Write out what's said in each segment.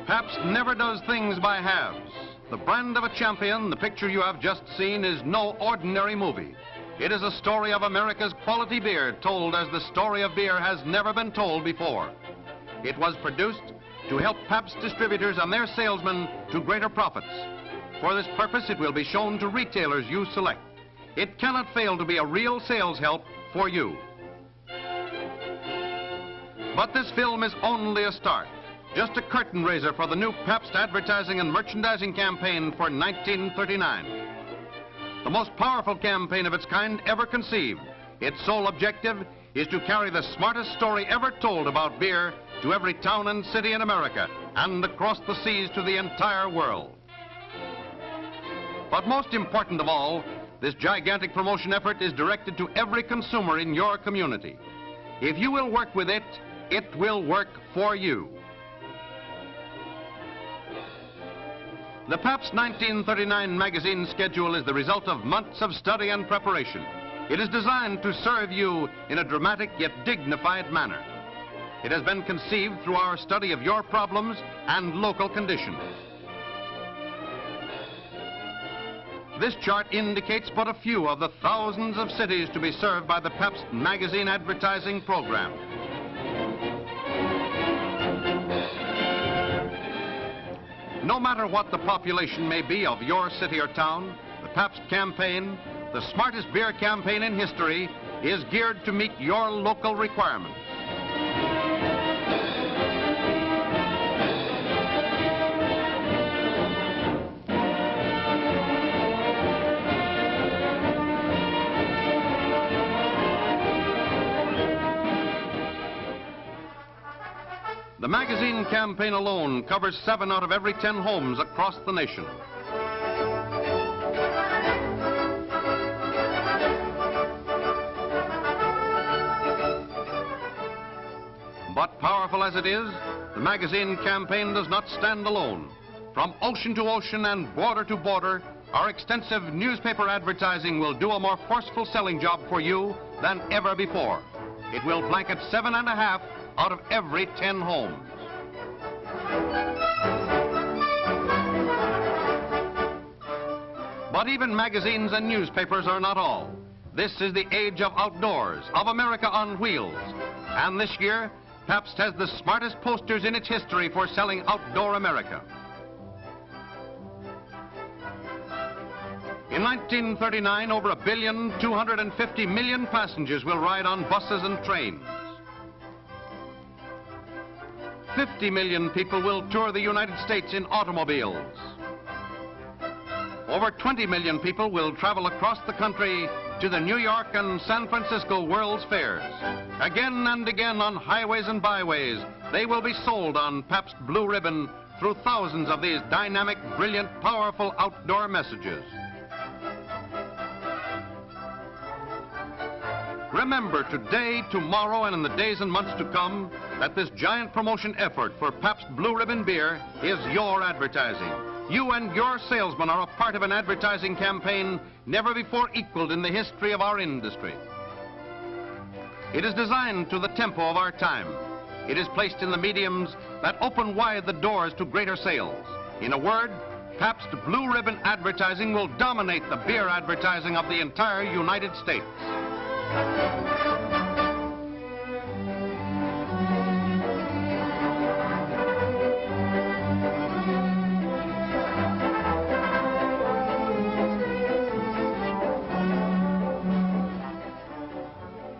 Pabst never does things by halves. The brand of a champion, the picture you have just seen, is no ordinary movie. It is a story of America's quality beer told as the story of beer has never been told before. It was produced to help Pabst distributors and their salesmen to greater profits. For this purpose, it will be shown to retailers you select. It cannot fail to be a real sales help for you. But this film is only a start, just a curtain raiser for the new Pabst advertising and merchandising campaign for 1939. The most powerful campaign of its kind ever conceived. Its sole objective is to carry the smartest story ever told about beer to every town and city in America and across the seas to the entire world. But most important of all, this gigantic promotion effort is directed to every consumer in your community. If you will work with it, it will work for you. The Pabst 1939 magazine schedule is the result of months of study and preparation. It is designed to serve you in a dramatic yet dignified manner. It has been conceived through our study of your problems and local conditions. This chart indicates but a few of the thousands of cities to be served by the Pabst magazine advertising program. No matter what the population may be of your city or town, the Pabst campaign, the smartest beer campaign in history, is geared to meet your local requirements. The magazine campaign alone covers 7 out of every 10 homes across the nation. But powerful as it is, the magazine campaign does not stand alone. From ocean to ocean and border to border, our extensive newspaper advertising will do a more forceful selling job for you than ever before. It will blanket 7.5 out of every 10 homes. But even magazines and newspapers are not all. This is the age of outdoors, of America on wheels. And this year, Pabst has the smartest posters in its history for selling outdoor America. In 1939, over 1,250,000,000 passengers will ride on buses and trains. 50 million people will tour the United States in automobiles. Over 20 million people will travel across the country to the New York and San Francisco World's Fairs. Again and again on highways and byways, they will be sold on Pabst Blue Ribbon through thousands of these dynamic, brilliant, powerful outdoor messages. Remember today, tomorrow, and in the days and months to come that this giant promotion effort for Pabst Blue Ribbon beer is your advertising. You and your salesmen are a part of an advertising campaign never before equaled in the history of our industry. It is designed to the tempo of our time. It is placed in the mediums that open wide the doors to greater sales. In a word, Pabst Blue Ribbon advertising will dominate the beer advertising of the entire United States.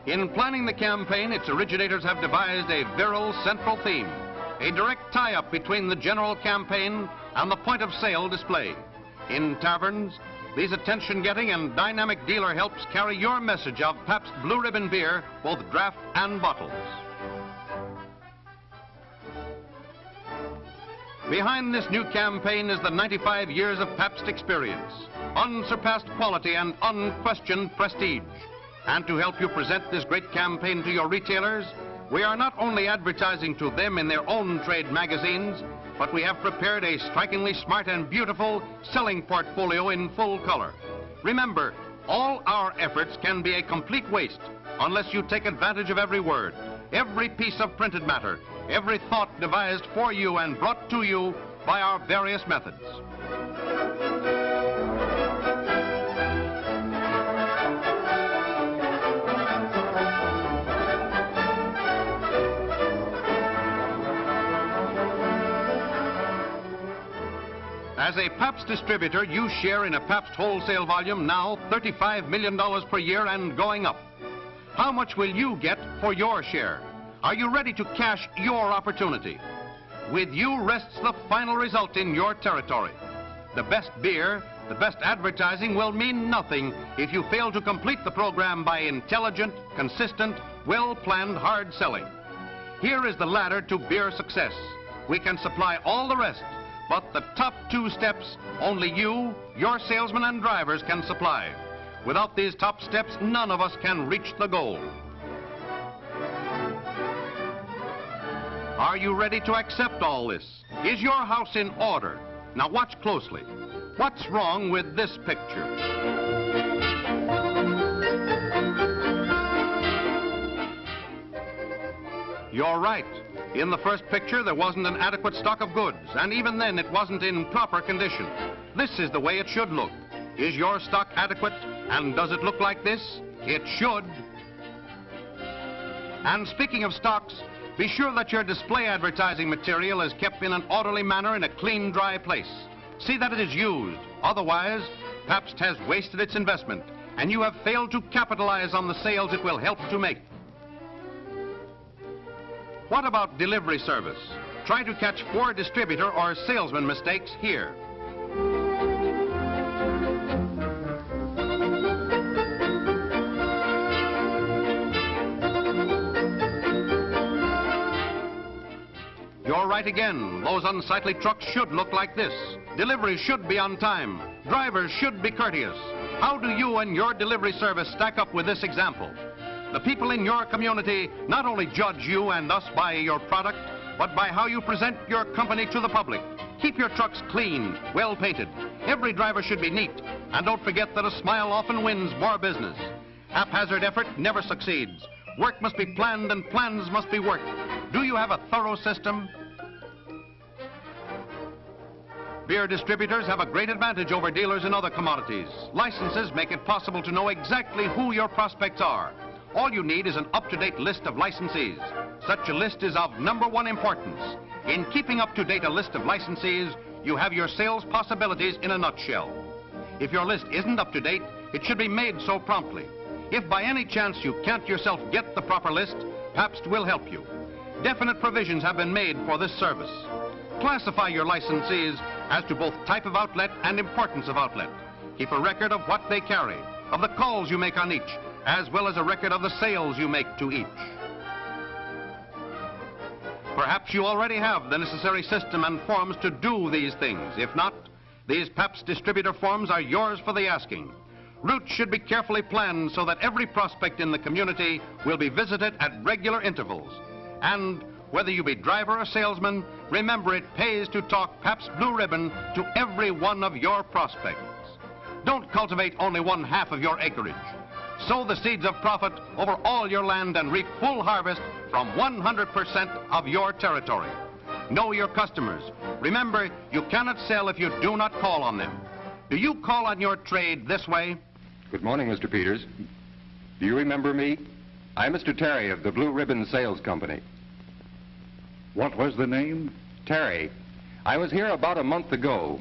In planning the campaign, its originators have devised a virile central theme, a direct tie-up between the general campaign and the point of sale display. In taverns, these attention-getting and dynamic dealer helps carry your message of Pabst Blue Ribbon beer, both draft and bottles. Behind this new campaign is the 95 years of Pabst experience, unsurpassed quality and unquestioned prestige. And to help you present this great campaign to your retailers, we are not only advertising to them in their own trade magazines, but we have prepared a strikingly smart and beautiful selling portfolio in full color. Remember, all our efforts can be a complete waste unless you take advantage of every word, every piece of printed matter, Every thought devised for you and brought to you by our various methods. As a Pabst distributor, you share in a Pabst wholesale volume now $35 million per year and going up. How much will you get for your share? Are you ready to cash your opportunity? With you rests the final result in your territory. The best beer, the best advertising will mean nothing if you fail to complete the program by intelligent, consistent, well-planned hard selling. Here is the ladder to beer success. We can supply all the rest, but the top two steps, only you, your salesmen and drivers can supply. Without these top steps, none of us can reach the goal. Are you ready to accept all this? Is your house in order? Now watch closely. What's wrong with this picture? You're right. In the first picture, there wasn't an adequate stock of goods, and even then it wasn't in proper condition. This is the way it should look. Is your stock adequate, and does it look like this? It should. And speaking of stocks, be sure that your display advertising material is kept in an orderly manner in a clean, dry place. See that it is used. Otherwise, Pabst has wasted its investment, and you have failed to capitalize on the sales it will help to make. What about delivery service? Try to catch 4 distributor or salesman mistakes here. You're right again. Those unsightly trucks should look like this. Deliveries should be on time. Drivers should be courteous. How do you and your delivery service stack up with this example? The people in your community not only judge you and us by your product, but by how you present your company to the public. Keep your trucks clean, well painted. Every driver should be neat. And don't forget that a smile often wins more business. Haphazard effort never succeeds. Work must be planned and plans must be worked. Do you have a thorough system? Beer distributors have a great advantage over dealers in other commodities. Licenses make it possible to know exactly who your prospects are. All you need is an up-to-date list of licensees. Such a list is of #1 importance. In keeping up to date a list of licensees, you have your sales possibilities in a nutshell. If your list isn't up to date, it should be made so promptly. If by any chance you can't yourself get the proper list, Pabst will help you. Definite provisions have been made for this service. Classify your licensees as to both type of outlet and importance of outlet. Keep a record of what they carry, of the calls you make on each, as well as a record of the sales you make to each. Perhaps you already have the necessary system and forms to do these things. If not, these Pabst distributor forms are yours for the asking. Routes should be carefully planned so that every prospect in the community will be visited at regular intervals. And whether you be driver or salesman, remember it pays to talk Pabst Blue Ribbon to every one of your prospects. Don't cultivate only 1/2 of your acreage. Sow the seeds of profit over all your land and reap full harvest from 100% of your territory. Know your customers. Remember, you cannot sell if you do not call on them. Do you call on your trade this way? Good morning, Mr. Peters. Do you remember me? I'm Mr. Terry of the Blue Ribbon Sales Company. What was the name? Terry. I was here about a month ago.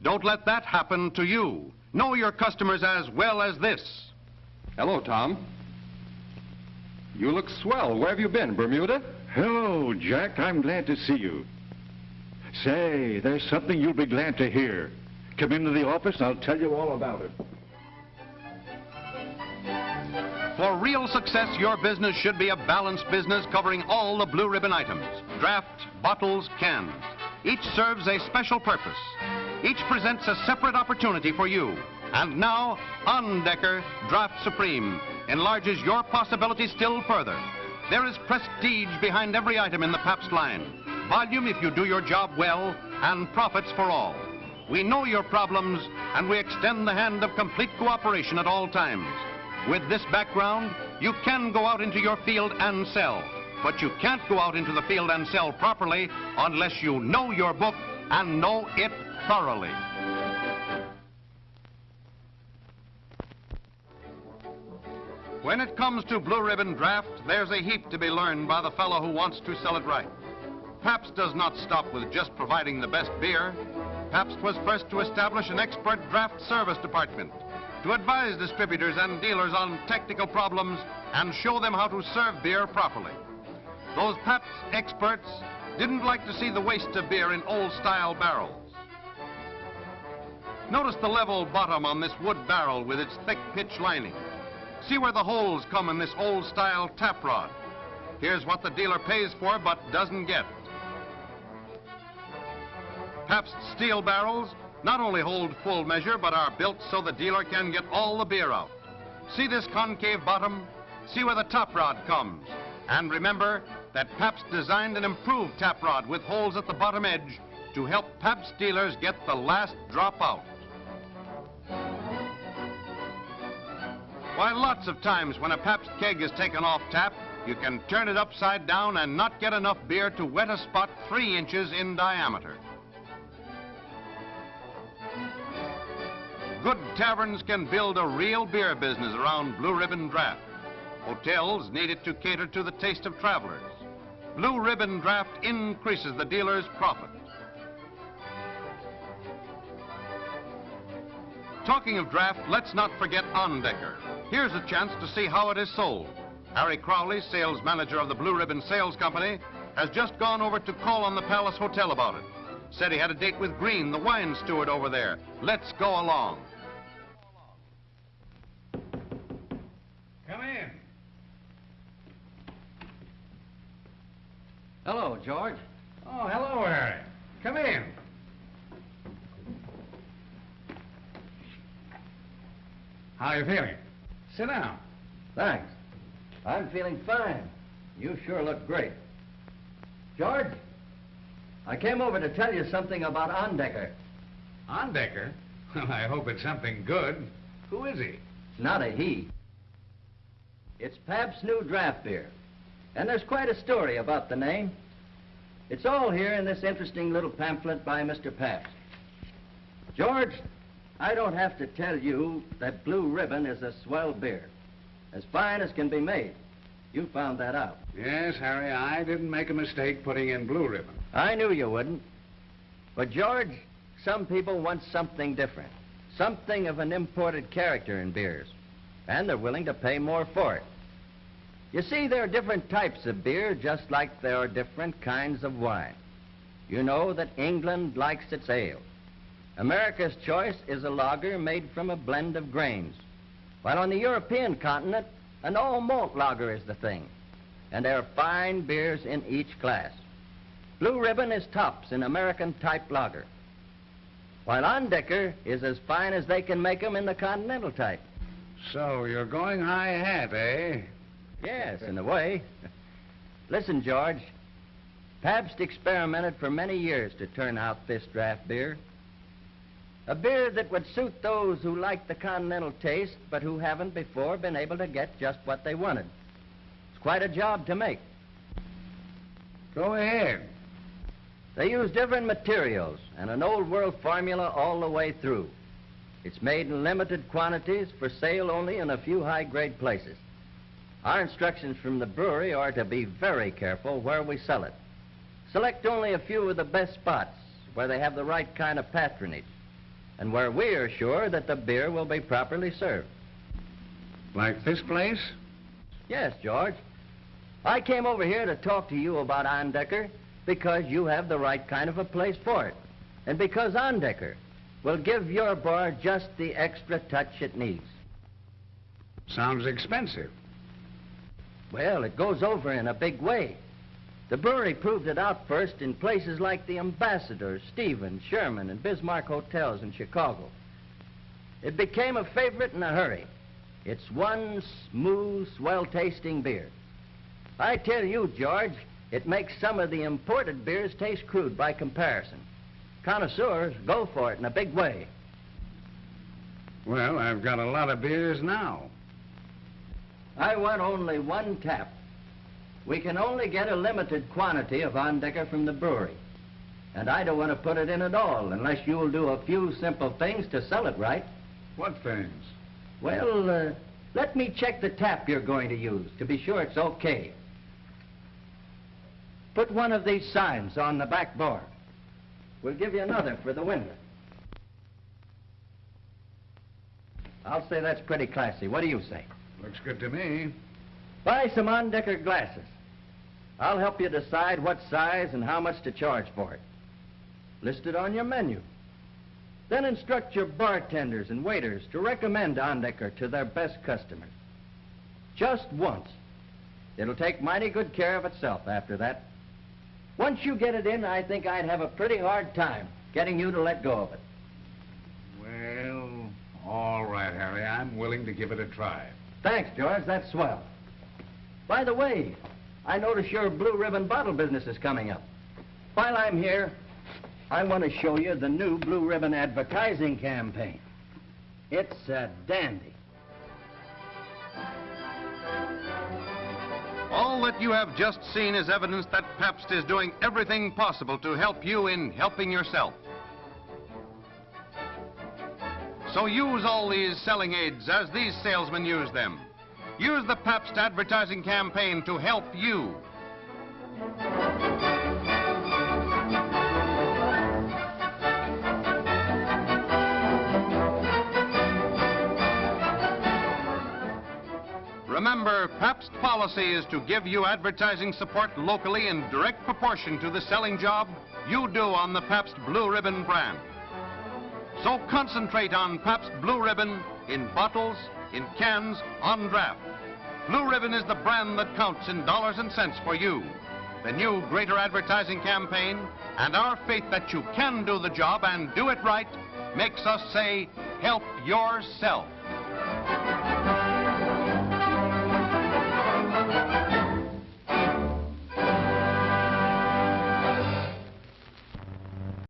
Don't let that happen to you. Know your customers as well as this. Hello, Tom. You look swell. Where have you been, Bermuda? Hello, Jack. I'm glad to see you. Say, there's something you'll be glad to hear. Come into the office and I'll tell you all about it. For real success, your business should be a balanced business covering all the Blue Ribbon items. Draft, bottles, cans. Each serves a special purpose. Each presents a separate opportunity for you. And now, Undecker Draft Supreme enlarges your possibilities still further. There is prestige behind every item in the Pabst line. Volume if you do your job well, and profits for all. We know your problems, and we extend the hand of complete cooperation at all times. With this background, you can go out into your field and sell. But you can't go out into the field and sell properly unless you know your book and know it thoroughly. When it comes to Blue Ribbon Draft, there's a heap to be learned by the fellow who wants to sell it right. Pabst does not stop with just providing the best beer. Pabst was first to establish an expert draft service department to advise distributors and dealers on technical problems and show them how to serve beer properly. Those Pabst experts didn't like to see the waste of beer in old-style barrels. Notice the level bottom on this wood barrel with its thick pitch lining. See where the holes come in this old-style tap rod. Here's what the dealer pays for but doesn't get. Pabst steel barrels not only hold full measure but are built so the dealer can get all the beer out. See this concave bottom? See where the top rod comes. And remember that Pabst designed an improved tap rod with holes at the bottom edge to help Pabst dealers get the last drop out. Why, lots of times when a Pabst keg is taken off tap, you can turn it upside down and not get enough beer to wet a spot 3 inches in diameter. Good taverns can build a real beer business around Blue Ribbon Draft. Hotels need it to cater to the taste of travelers. Blue Ribbon Draft increases the dealer's profit. Talking of draft, let's not forget Ondecker. Here's a chance to see how it is sold. Harry Crowley, sales manager of the Blue Ribbon Sales Company, has just gone over to call on the Palace Hotel about it. Said he had a date with Green, the wine steward over there. Let's go along. Come in. Hello, George. Oh, hello, Harry. Come in. How are you feeling? Sit down. Thanks. I'm feeling fine. You sure look great. George, I came over to tell you something about Ondecker. Ondecker? Well, I hope it's something good. Who is he? It's not a he. It's Pabst's new draft beer. And there's quite a story about the name. It's all here in this interesting little pamphlet by Mr. Pabst. George, I don't have to tell you that Blue Ribbon is a swell beer. As fine as can be made. You found that out. Yes, Harry, I didn't make a mistake putting in Blue Ribbon. I knew you wouldn't. But, George, some people want something different. Something of an imported character in beers. And they're willing to pay more for it. You see, there are different types of beer, just like there are different kinds of wine. You know that England likes its ale. America's choice is a lager made from a blend of grains. While on the European continent, an all-malt lager is the thing. And there are fine beers in each class. Blue Ribbon is tops in American-type lager. While Ondecker is as fine as they can make them in the continental type. So you're going high hat, eh? Yes, in a way. Listen, George. Pabst experimented for many years to turn out this draft beer. A beer that would suit those who like the continental taste, but who haven't before been able to get just what they wanted. It's quite a job to make. Go ahead. They use different materials and an old-world formula all the way through. It's made in limited quantities for sale only in a few high-grade places. Our instructions from the brewery are to be very careful where we sell it. Select only a few of the best spots where they have the right kind of patronage and where we are sure that the beer will be properly served. Like this place? Yes, George. I came over here to talk to you about Ondecker because you have the right kind of a place for it. And because Ondecker will give your bar just the extra touch it needs. Sounds expensive. Well, it goes over in a big way. The brewery proved it out first in places like the Ambassador, Stevens, Sherman, and Bismarck hotels in Chicago. It became a favorite in a hurry. It's one smooth, swell-tasting beer. I tell you, George, it makes some of the imported beers taste crude by comparison. Connoisseurs go for it in a big way. Well, I've got a lot of beers now. I want only one tap. We can only get a limited quantity of Ondecker from the brewery. And I don't want to put it in at all unless you'll do a few simple things to sell it right. What things? Well, let me check the tap you're going to use to be sure it's okay. Put one of these signs on the back door. We'll give you another for the window. I'll say that's pretty classy. What do you say? Looks good to me. Buy some Ondecker glasses. I'll help you decide what size and how much to charge for it. List it on your menu. Then instruct your bartenders and waiters to recommend Ondecker to their best customers. Just once. It'll take mighty good care of itself after that. Once you get it in, I think I'd have a pretty hard time getting you to let go of it. Well, all right, Harry. I'm willing to give it a try. Thanks, George. That's swell. By the way, I notice your blue ribbon bottle business is coming up. While I'm here, I want to show you the new blue ribbon advertising campaign. It's a dandy. All that you have just seen is evidence that Pabst is doing everything possible to help you in helping yourself. So use all these selling aids as these salesmen use them. Use the Pabst advertising campaign to help you. Remember, Pabst's policy is to give you advertising support locally in direct proportion to the selling job you do on the Pabst Blue Ribbon brand. So concentrate on Pabst Blue Ribbon in bottles, in cans, on draft. Blue Ribbon is the brand that counts in dollars and cents for you. The new greater advertising campaign and our faith that you can do the job and do it right makes us say, help yourself.